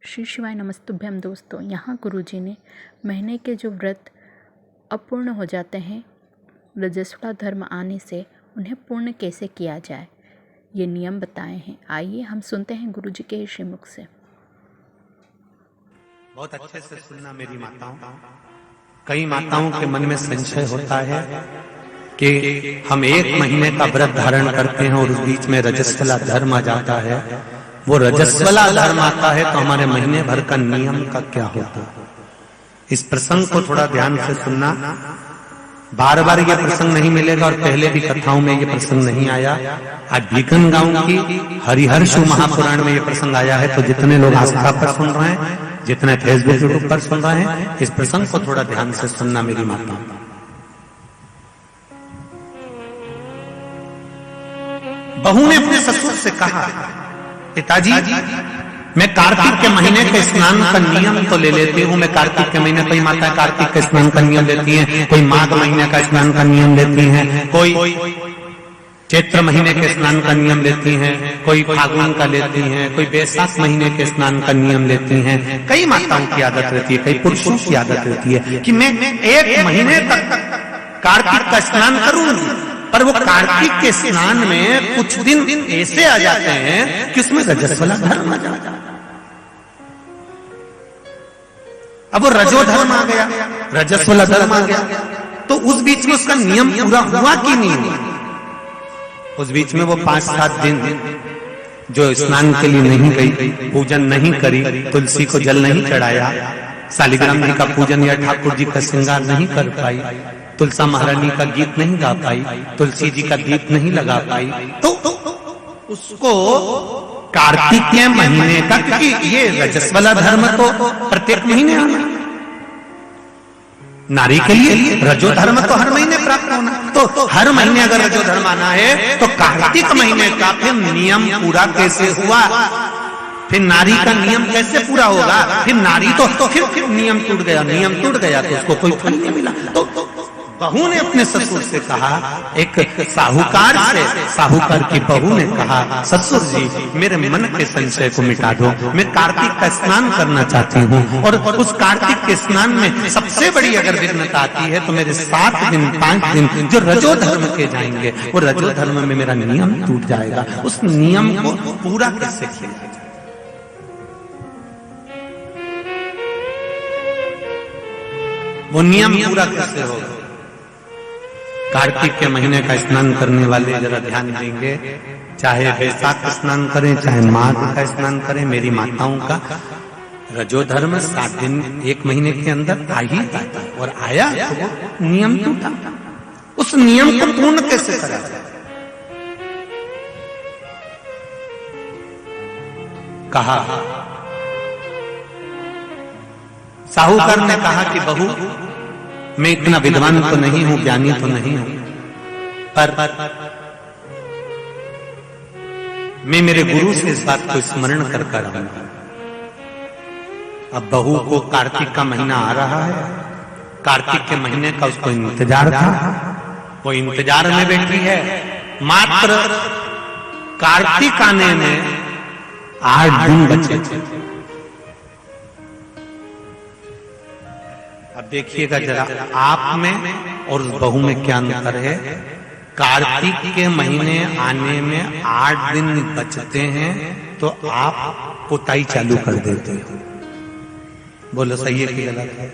श्री शिवाय नमस्तुभ्यम दोस्तों। यहाँ गुरुजी ने महीने के जो व्रत अपूर्ण हो जाते हैं रजस्वला धर्म आने से, उन्हें पूर्ण कैसे किया जाए ये नियम बताए हैं। आइए हम सुनते हैं गुरुजी के श्रीमुख से। बहुत अच्छे से सुनना मेरी माताओं। कई माताओं के मन में संशय होता है कि हम एक महीने का व्रत धारण करते हैं और उस बीच में रजस्वला धर्म आ जाता है। वो रजस्वला धर्म आता है तो हमारे महीने भर का नियम का क्या होता है। इस प्रसंग को थोड़ा ध्यान से सुनना। बार बार ये प्रसंग नहीं मिलेगा और पहले भी कथाओं में ये प्रसंग नहीं आया। आज भीकन गांव की हरिहर शिव महापुराण में ये प्रसंग आया है। तो जितने लोग आस्था पर सुन रहे हैं, जितने फेसबुक यूट्यूब पर सुन रहे हैं, इस प्रसंग को थोड़ा ध्यान से सुनना मेरी माता। बहू ने अपने ससुर से कहा, पिताजी मैं कार्तिक के महीने के स्नान का नियम तो ले लेती हूँ। मैं कार्तिक के महीने, कोई माता कार्तिक के स्नान का नियम लेती है, कोई माघ महीने का स्नान का नियम लेती है, कोई चैत्र महीने के स्नान का नियम लेती हैं, कोई फागुन का लेती हैं, कोई बैसाख महीने के स्नान का नियम लेती हैं। कई माताओं की आदत रहती है, कई पुरुषों की आदत रहती है कि मैं एक महीने तक कार्तिक का स्नान करूंगी। पर वो कार्तिक के स्नान में कुछ दिन ऐसे आ जाते हैं कि उसमें रजस्वला धर्म आ जाता है। अब वो रजो धर्म आ गया, रजस्वला धर्म आ गया, तो उस बीच में उसका नियम पूरा हुआ कि नहीं हुआ। उस बीच में वो 5-7 दिन जो स्नान के लिए नहीं गई, पूजन नहीं करी, तुलसी को जल नहीं चढ़ाया, शालिग्राम जी का पूजन या ठाकुर जी का श्रृंगार नहीं कर पाई, तुलसा महारानी का गीत नहीं गा पाई, तुलसी जी का दीप नहीं लगा पाई, तो उसको कार्तिक के महीने का, क्योंकि ये रजस्वला धर्म तो प्रत्येक महीने आना, नारी के लिए रजो धर्म तो हर महीने प्राप्त होना। तो हर महीने अगर रजो धर्म आना है तो कार्तिक महीने का फिर नियम पूरा कैसे हुआ, फिर नारी का नियम कैसे पूरा होगा। फिर नारी तो फिर नियम टूट गया, नियम टूट गया तो उसको कोई फल नहीं मिला। तो बहू ने अपने ससुर से कहा, एक साहूकार से, साहूकार की बहू ने कहा, ससुर जी मेरे मन के संशय को मिटा दो। मैं कार्तिक का स्नान करना चाहती हूँ और उस कार्तिक के स्नान में सबसे बड़ी अगर विघ्नता आती है तो मेरे 7 दिन 5 दिन जो रजो धर्म के जाएंगे, वो रजो धर्म में मेरा नियम टूट जाएगा। उस नियम को पूरा कैसे किया, वो नियम पूरा कैसे होगा। कार्तिक के महीने का स्नान करने वाले जरा ध्यान देंगे, चाहे बैसाख का स्नान करें, चाहे माघ का स्नान करें, मेरी माताओं का रजो धर्म 7 दिन 1 महीने के अंदर आ ही जाता है। और आया तो वो नियम टूटा। उस नियम को पूर्ण कैसे करा जाए। कहा, साहूकार ने कहा कि बहू मैं इतना विद्वान तो नहीं हूं, ज्ञानी तो नहीं हूं, पर मैं मेरे गुरु से इस बात को स्मरण कर रहूंगा। अब बहू को कार्तिक का महीना आ रहा है, कार्तिक के महीने का उसको इंतजार था, वो इंतजार में बैठी है। मात्र कार्तिक आने में 8 दिन बचे थे। अब देखिएगा जरा आप में और उस बहू में क्या अंतर है। कार्तिक के महीने आने में 8 दिन बचते हैं तो आप पुताई चालू कर देते हो। बोलो सही है कि गलत है।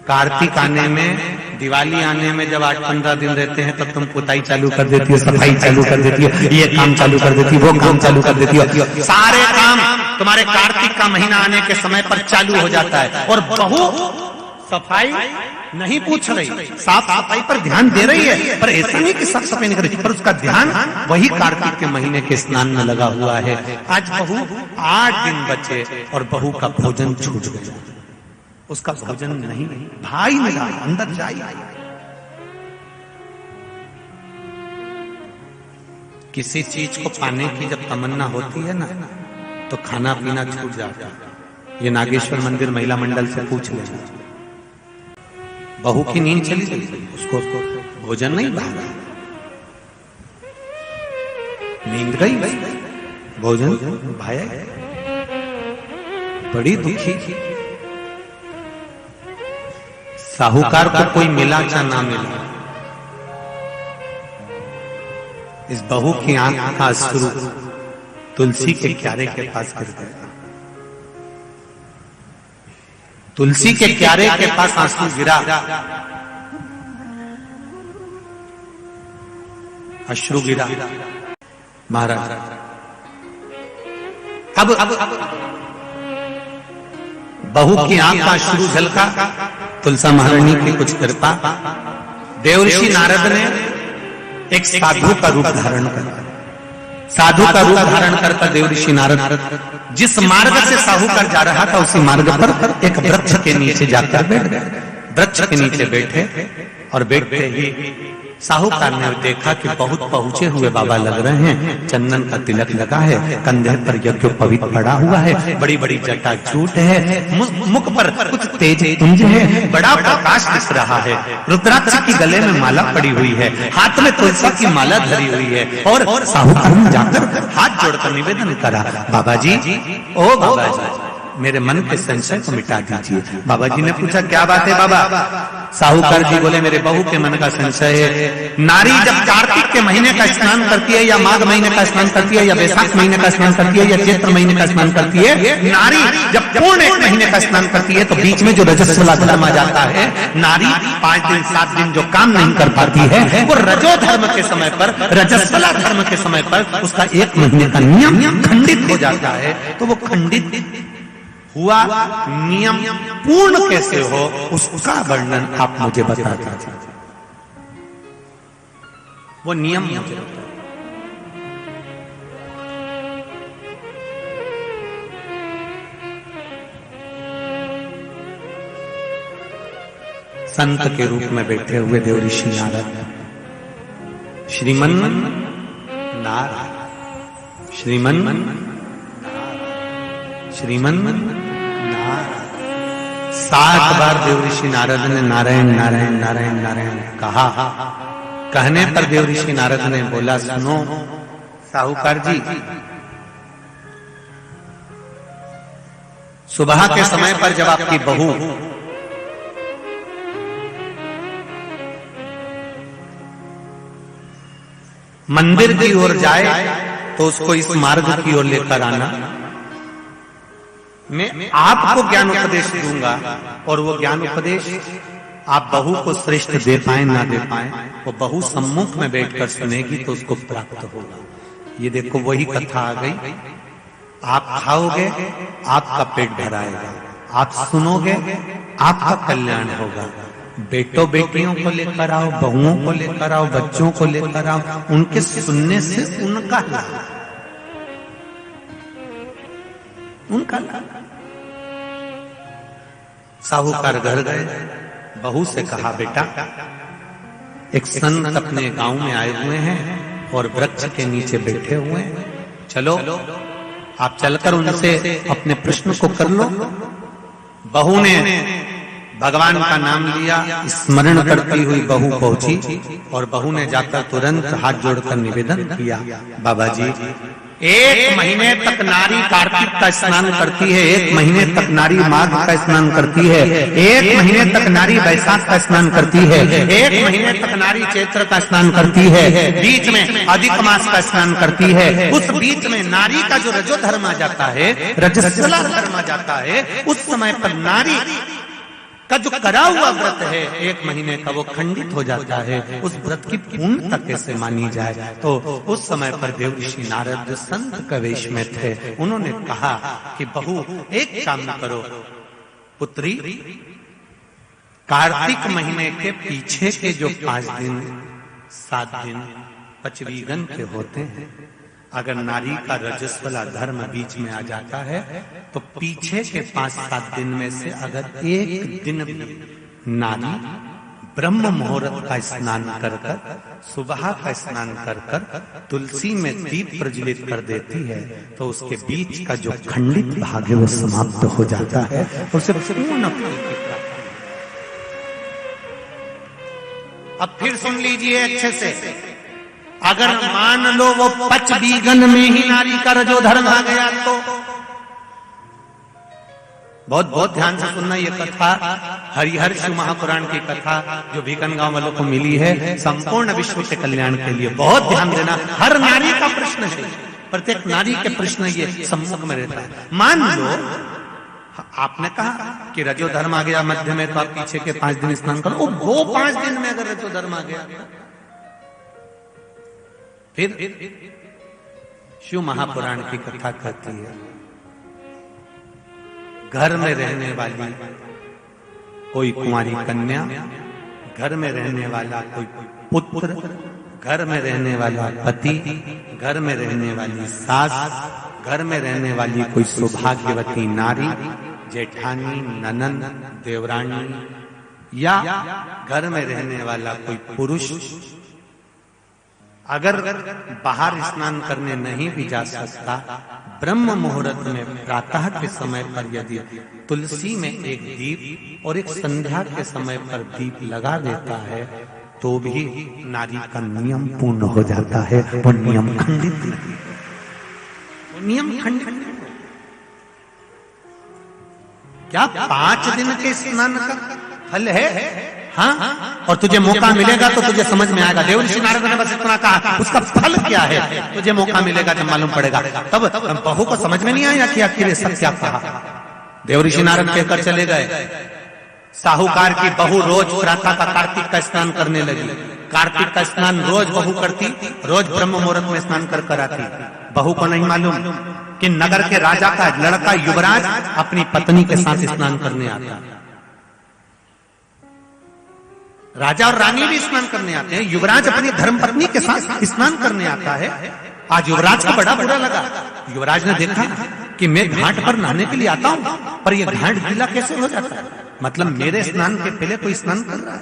कार्तिक आने में, दिवाली आने में जब 8-15 दिन रहते हैं तब तुम पुताई चालू कर देती हो, सफाई चालू कर देती हो, ये काम चालू कर देती हो, वो काम चालू कर देती हो। सारे काम तुम्हारे कार्तिक का महीना आने के समय पर चालू हो जाता है। और बहू सफाई नहीं पूछ रही, साफ सफाई पर ध्यान दे रही है, पर ऐसा नहीं कि साफ सफाई नहीं कर रही, पर उसका ध्यान वही कार्तिक के महीने के स्नान में लगा हुआ है। आज बहू 8 दिन बचे और बहू का भोजन छूट गया, उसका भोजन नहीं, भाई मिला अंदर जाइए। किसी चीज को पाने की जब तमन्ना होती है ना तो खाना पीना छूट जाता है। ये नागेश्वर मंदिर महिला मंडल से पूछ ले, बहू की नींद चली गई, उसको भोजन नहीं भागा, नींद गई, भोजन भाया। बड़ी दुखी। साहूकार को कोई मिला या ना मिला, इस बहू की आंख का अश्रु तुलसी के क्यारे के पास गिर गया। तुलसी के क्यारे के पास आंसू गिरा, अश्रु गिरा। महाराज अब बहू की आंख का अश्रु झलका, तुलसा महारानी की कुछ कृपा, देवऋषि नारद ने एक साधु का रूप धारण कर, साधु का रूप धारण करता देवऋषि नारद जिस मार्ग से साहूकार जा रहा था उसी मार्ग पर एक वृक्ष के नीचे जाकर बैठ गए। वृक्ष के नीचे बैठे और बैठते ही साहूकार ने देखा कि बहुत पहुंचे हुए बाबा लग रहे हैं, चंदन का तिलक लगा है, कंधे पर यज्ञोपवीत पड़ा हुआ है, बड़ी बड़ी जटा जूट है, मुख पर कुछ तेज पुंज है, बड़ा प्रकाश दिख रहा है, रुद्राक्ष की गले में माला पड़ी हुई है, हाथ में तुलसी की माला धरी हुई है। और साहूकार ने जाकर हाथ जोड़कर निवेदन करा, बाबा जी, ओ बाबा जी, मेरे मन के संशय को मिटा दीजिए। बाबा जी ने पूछा, क्या बात है बाबा? साहूकार जी बोले, मेरे बहू के मन का संशय है। नारी जब कार्तिक के महीने का स्नान करती है, या माघ महीने का स्नान करती है, या वैशाख महीने का स्नान करती है, या चैत्र महीने का स्नान करती है, नारी जब पूर्ण एक महीने का स्नान करती है तो बीच में जो रजस्वला धर्म आ जाता है, नारी 5 दिन 7 दिन जो काम नहीं कर पाती है, वो रजो धर्म के समय पर, रजस्वला धर्म के समय पर उसका 1 महीने का नियम खंडित हो जाता है। तो वो खंडित हुआ नियम पूर्ण कैसे हो, उसका वर्णन आप मुझे बता दीजिए। वो नियम मुझे बताइए। संत के रूप में बैठे हुए देवऋषि नारद, श्रीमन नारायण, श्रीमन श्रीमन नारायण। 7 बार देवऋषि नारद ने नारायण नारायण नारायण नारायण कहा। कहने पर देवऋषि नारद ने बोला, सुनो साहूकार जी, सुबह के समय पर जब आपकी बहू मंदिर की ओर जाए तो उसको इस मार्ग की ओर लेकर आना। मैं आपको ज्ञान उपदेश दूंगा और वो ज्ञान उपदेश आप बहू को श्रेष्ठ दे पाए ना दे पाए, वो बहू सम्मुख में बैठकर सुनेगी तो उसको प्राप्त होगा। ये देखो वही कथा आ गई। आप खाओगे आपका पेट भराएगा, आप सुनोगे आपका कल्याण होगा। बेटों बेटियों को लेकर आओ, बहुओं को लेकर आओ, बच्चों को लेकर आओ, उनके सुनने से उनका लाभ, उनका लाभ। साहूकार घर गए, बहू से कहा, बेटा एक संत अपने गांव में आए हुए हैं और वृक्ष के नीचे बैठे हुए हैं, चलो आप चलकर उनसे अपने प्रश्न को कर लो। बहू ने भगवान का नाम लिया, स्मरण करती हुई बहू पहुंची और बहू ने जाकर तुरंत हाथ जोड़कर निवेदन किया, बाबा जी 1 महीने तक नारी कार्तिक का स्नान करती है, 1 महीने तक नारी माघ का स्नान करती है, 1 महीने तक नारी वैशाख का स्नान करती है, 1 महीने तक नारी चैत्र का स्नान करती है, बीच में अधिक मास का स्नान करती है। उस बीच में नारी का जो रजो धर्म आ जाता है, रजस्वला धर्म आ जाता है, उस समय पर नारी का जो करा हुआ व्रत है 1 महीने का, वो खंडित हो जाता है। उस व्रत की पूर्णता कैसे मानी जाए? तो उस समय पर देवऋषि नारद जो संत के वेश में थे, उन्होंने कहा कि बहू एक काम करो पुत्री, कार्तिक महीने के पीछे के जो 5 दिन 7 दिन पचवीगन के होते हैं, अगर नारी का रजस्वला धर्म बीच में आ जाता है तो पीछे के 5-7 दिन में से अगर एक दिन भी नारी ब्रह्म मुहूर्त का स्नान कर कर, सुबह का स्नान कर कर तुलसी में दीप प्रज्वलित कर देती है तो उसके बीच का जो खंडित भाग है वो समाप्त हो जाता है, उसे पूर्ण फल की प्राप्ति। अब फिर सुन लीजिए अच्छे से, अगर मान लो वो पचवीगन में ही नारी का रजो धर्म आ गया बहुत बहुत ध्यान से सुनना, ये कथा हरिहर शिव महापुराण की कथा जो भीकन गांव वालों को मिली है, संपूर्ण विश्व के कल्याण के लिए। बहुत ध्यान देना, हर नारी का प्रश्न है, प्रत्येक नारी के प्रश्न ये सम्मुख में रहता है। मान लो आपने कहा कि रजो धर्म आ गया मध्य में, तो आप पीछे के 5 दिन स्नान करो। वो 5 दिन में अगर रजो धर्म आ गया, फिर शिव महापुराण की कथा कहती है, घर में रहने वाली कोई कुंवारी कन्या, घर में रहने वाला कोई पुत्र, घर में रहने वाला पति, घर में रहने वाली सास, घर में रहने वाली कोई सौभाग्यवती नारी, जेठानी, ननंद, देवरानी, या घर में रहने वाला कोई पुरुष अगर बाहर स्नान करने नहीं भी जा सकता, ब्रह्म मुहूर्त में प्रातः के समय पर यदि तुलसी में एक दीप और एक संध्या के समय पर दीप लगा देता है, तो भी नारी का नियम पूर्ण हो जाता है। वो नियम खंडित नहीं, वो नियम खंडित। क्या 5 दिन के स्नान का फल है? हाँ, और तुझे मौका मिलेगा तो तुझे समझ में आएगा। देवर्षि नारद ने बस इतना कहा, उसका फल क्या है तुझे मौका मिलेगा जब मालूम पड़ेगा। तब बहू को समझ में नहीं आया कि आखिर ये सब क्या कहा। देवर्षि नारद कहकर चले गए। साहूकार की बहू रोज प्रातः का कार्तिक का स्नान करने लगी। कार्तिक का स्नान रोज बहू करती, रोज ब्रह्म मुहूर्त में स्नान कर आती। बहू को नहीं मालूम कि नगर के राजा का लड़का युवराज अपनी पत्नी के साथ स्नान करने आता। राजा और रानी भी स्नान करने आते हैं, युवराज अपनी धर्मपत्नी के साथ स्नान करने आता है। आज युवराज को बड़ा बुरा लगा। युवराज ने देखा कि मैं घाट पर नहाने के लिए आता हूं, पर यह घाट गीला कैसे हो जाता है? मतलब मेरे स्नान के पहले कोई स्नान कर रहा है,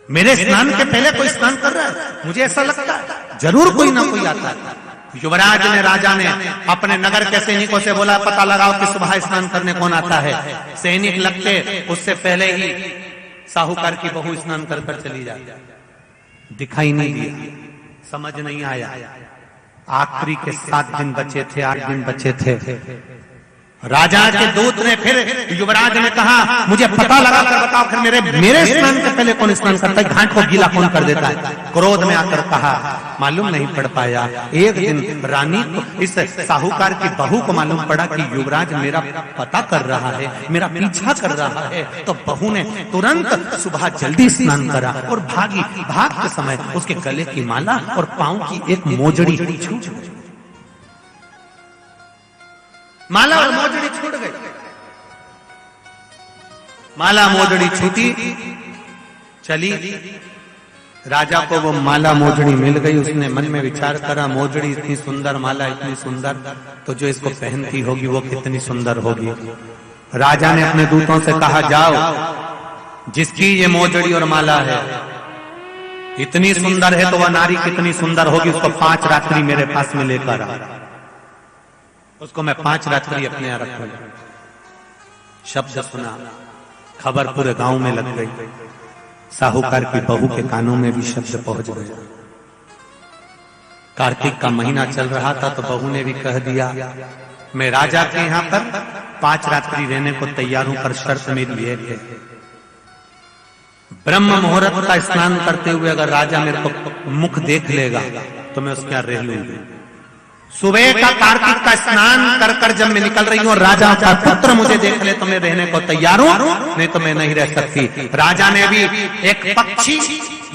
मेरे स्नान के पहले कोई स्नान कर रहा है। मुझे ऐसा लगता है जरूर कोई ना कोई आता है। युवराज ने, राजा ने अपने नगर के सैनिकों से बोला, पता लगाओ कि सुबह स्नान करने कौन आता है। सैनिक लगते उससे पहले ही साहूकार की बहू स्नान कर चली जाती। दिखाई नहीं दिया, समझ नहीं आया। आखिरी के 7 दिन बचे थे, 8 दिन बचे थे। राजा के दूत ने फिर युवराज ने कहा, मुझे पता लगा कर बताओ फिर मेरे स्नान के पहले कौन स्नान करता है, घाट को गीला कौन कर देता है। क्रोध में आकर कहा, मालूम नहीं पड़ पाया। एक दिन रानी को, इस साहूकार की बहू को मालूम पड़ा कि युवराज मेरा पता कर रहा है, मेरा पीछा कर रहा है। तो बहू ने तुरंत सुबह जल्दी स्नान करा और भागी। भाग के समय उसके गले की माला और पांव की एक मोजड़ी छूट गई। माला और मोजड़ी छूट गई। माला मोजड़ी छूटी, चली। राजा को वो माला मोजड़ी मिल गई। उसने मन में विचार करा, मोजड़ी इतनी सुंदर, माला इतनी सुंदर, तो जो इसको पहनती होगी वो कितनी सुंदर होगी। राजा ने अपने दूतों से कहा, जाओ, जिसकी ये मोजड़ी और माला है इतनी सुंदर है तो वह नारी कितनी सुंदर होगी, उसको 5 रात्रि मेरे पास में लेकर आ। उसको मैं 5 रात्रि अपने यहां रखूंगा। शब्द सुना, खबर पूरे गांव में लग गई। साहूकार की बहू के कानों में भी शब्द पहुंच गया। कार्तिक का महीना चल रहा था तो बहू ने भी कह दिया, मैं राजा के यहां पर 5 रात्रि रहने को तैयार हूं, पर शर्त मेरी एक है, ब्रह्म मुहूर्त का स्नान करते हुए अगर राजा मेरे को मुख देख लेगा तो मैं उसके यहां रह लूंगी। सुबह का कार्तिक का स्नान कर कर जब मैं निकल रही हूँ और राजा का पुत्र मुझे देख ले तो मैं रहने को तैयार हूँ, नहीं तो मैं नहीं रह सकती। राजा ने भी एक पक्षी,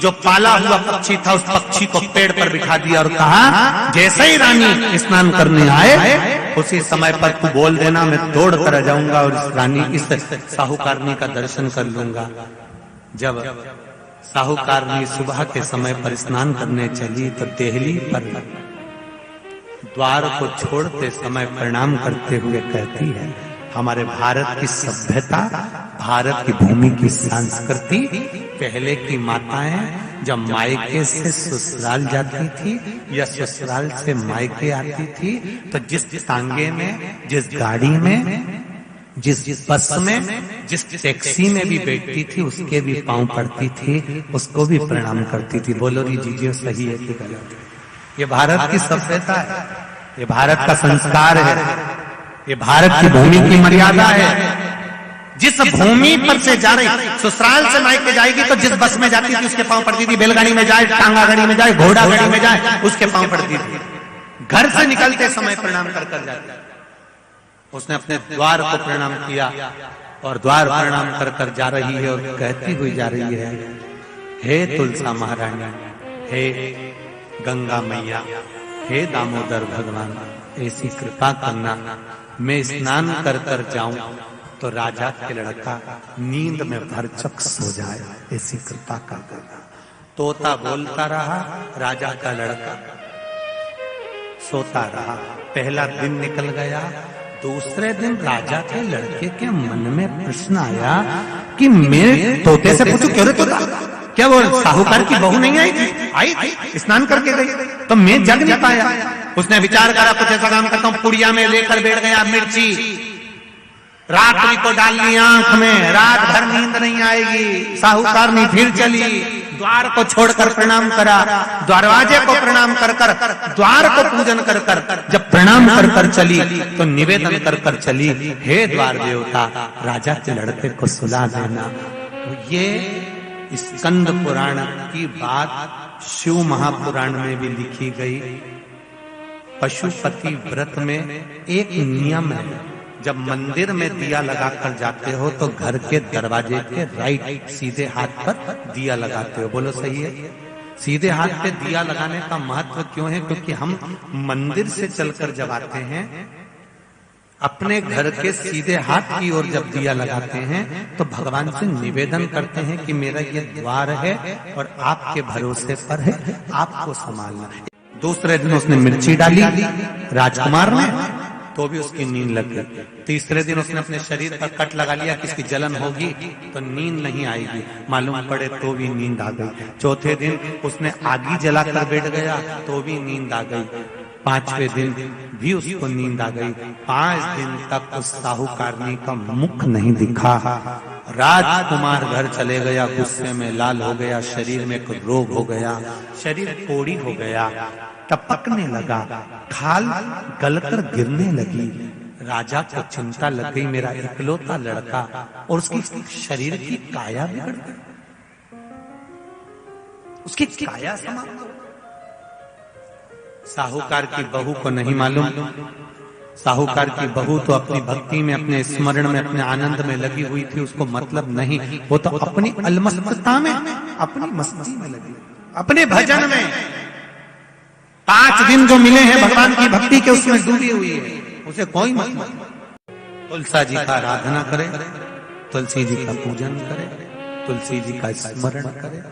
जो पाला हुआ पक्षी था, उस पक्षी को पेड़ पर बिठा दिया और कहा, जैसे ही रानी स्नान करने आए उसी समय पर तू बोल देना, मैं दौड़ कर आ जाऊंगा और इस रानी, इस साहूकारनी का दर्शन कर लूंगा। जब साहूकारनी सुबह के समय पर स्नान करने चली तो देहली पर द्वार को छोड़ते समय प्रणाम करते हुए कहती है, हमारे भारत की सभ्यता, भारत की भूमि की संस्कृति, पहले की माताएं जब मायके से ससुराल जाती थी या ससुराल से मायके आती थी तो जिस तांगे में, जिस गाड़ी में, जिस बस में, जिस टैक्सी में भी बैठती थी उसके भी पांव पड़ती थी, उसको भी प्रणाम करती थी। बोलो री जीजिए, सही है कि गलत? ये भारत की सभ्यता है, ये भारत का संस्कार है, ये भारत की भूमि की मर्यादा है। जिस भूमि पर से जा रही, ससुराल से मायके जाएगी तो जिस बस में जाती थी उसके पांव पड़ती थी, बैलगाड़ी में जाए, टांगा गाड़ी में जाए, घोड़ा गाड़ी में जाए, उसके पांव पड़ती थी। घर से निकलते समय प्रणाम कर जाती। उसने अपने द्वार को प्रणाम किया और द्वार प्रणाम कर जा रही है और कहती हुई जा रही है, हे तुलसा महारानी, हे गंगा मैया, हे दामोदर भगवान, ऐसी कृपा करना मैं स्नान कर जाऊं तो राजा के लड़का नींद में भरचक सो जाए, ऐसी कृपा कर देना। तोता बोलता रहा, राजा का लड़का सोता रहा। पहला दिन निकल गया। दूसरे दिन राजा के लड़के के मन में प्रश्न आया कि मैं तोते से पूछूं, क्यों रे तोता, क्या वो साहूकार की बहू नहीं आई थी? आई थी, स्नान करके गई, तो मैं जग नहीं पाया। उसने विचार करा, कुछ ऐसा काम करता हूं, पुड़िया में लेकर बैठ गया मिर्ची, रात्रि को डाल ली आंख में, रात भर नींद नहीं आएगी। साहूकार ने फिर चली, द्वार को छोड़कर प्रणाम करा, दरवाजे को प्रणाम कर द्वार को पूजन कर जब प्रणाम कर चली तो निवेदन कर चली, हे द्वार देवता, राजा के लड़के को सुला देना। तो ये स्कंद पुराण की बात शिव महापुराण में भी लिखी गई। पशुपति व्रत में एक नियम है, जब मंदिर में दिया लगाकर जाते हो तो घर के दरवाजे के राइट सीधे हाथ पर दिया लगाते हो। बोलो सही है? सीधे हाथ पे दिया लगाने का महत्व क्यों है? क्योंकि हम मंदिर से चलकर जब आते हैं, अपने घर के सीधे हाथ की ओर जब दिया लगाते हैं तो भगवान से निवेदन करते हैं कि मेरा ये द्वार है और आपके भरोसे पर है, आपको संभालना। दूसरे दिन उसने मिर्ची डाली राजकुमार ने, तो भी उसकी नींद लग गई। तीसरे दिन उसने अपने शरीर पर कट लगा लिया कि इसकी जलन होगी तो नींद नहीं आएगी, मालूम पड़े तो भी नींद आ गई। चौथे दिन उसने आगी जलाकर बैठ गया तो भी नींद आ गई। पांचवें दिन भी उसको नींद आ गई। 5 दिन तक उस साहूकारनी का मुख नहीं दिखा। राजकुमार घर चले गया, गुस्से में लाल हो गया, शरीर में कुछ रोग हो गया, शरीर कोड़ी हो गया, टपकने लगा, खाल गलकर गिरने लगी। राजा को चिंता लग गई, मेरा इकलौता लड़का, और उसकी शरीर की काया बिगड़ गई, उसकी काया समाप्त हो। साहूकार की बहू को नहीं मालूम, साहूकार की बहू तो अपनी भक्ति में, अपने स्मरण में, अपने आनंद में लगी हुई थी, उसको मतलब नहीं, वो तो अपनी अलमस्तता में, अपनी मस्ती में लगी, अपने भजन में। 5 दिन जो मिले हैं भगवान की भक्ति के, उसमें डूबी हुई है, उसे कोई मतलब। तुलसा जी का आराधना करे, तुलसी जी का पूजन करे, तुलसी जी का स्मरण करे।